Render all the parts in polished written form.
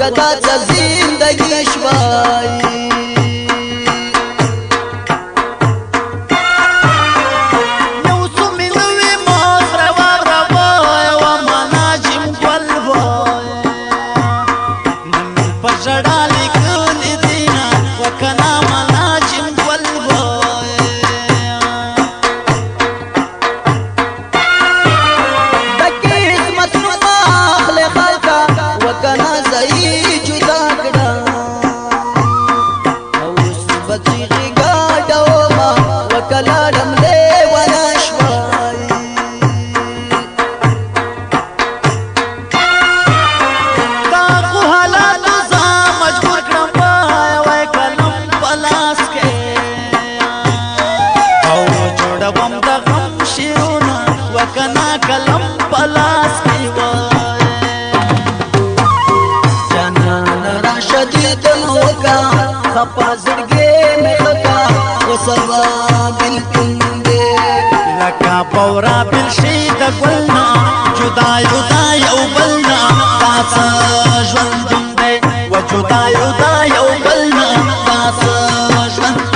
وکدا زندگی شوای وکنا کلم پلاس کی وای جنان راشدید موکا خپا زړګي مخکا وسوا بالکل دې لکا پورا بل شي د ګلنا جدا جدا یو بلنا تاس ژوند دې و جدا جدا یو بلنا تاس ژوند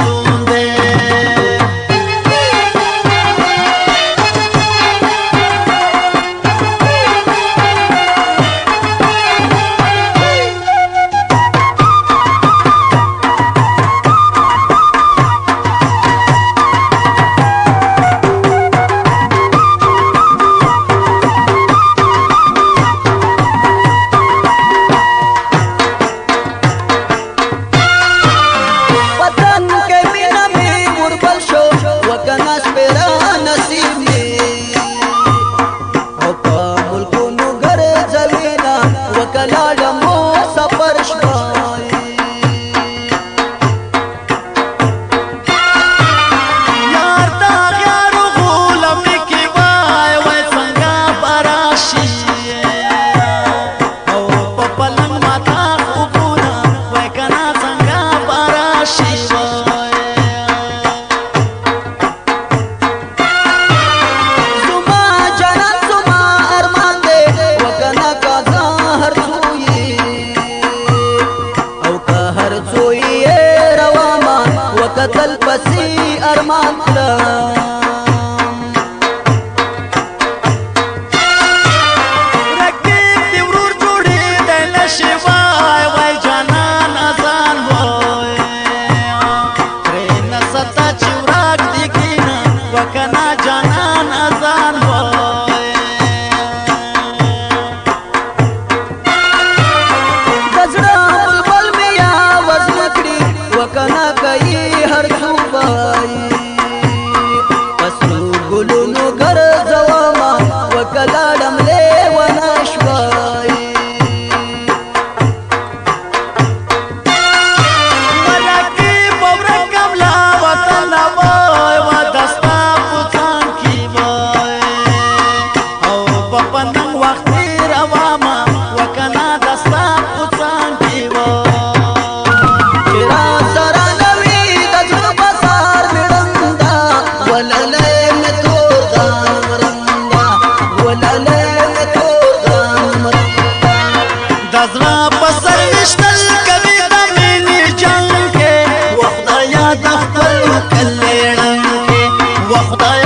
قتل پسی ارمان کلم رکیب دی ورور جوڑی دی نشوای وای جانان ازان وای ترین ستا چوراک دیگینا وکنا جانان ازان وای گزڑا بلبل میا وزنکڑی وکنا کئی هر صوبای پسو گلونو گر زواما وکلاړم لیوانا شوای ملکی پورکم لا وطن وای و دستا پوڅان کی وای او پپننګ وخت رواما وکنا دستا پوڅان کی وای دزنا پسر نشتل کبھی دمینی جنگ کے وخدا یاد خپل کلیڑن کے وخدا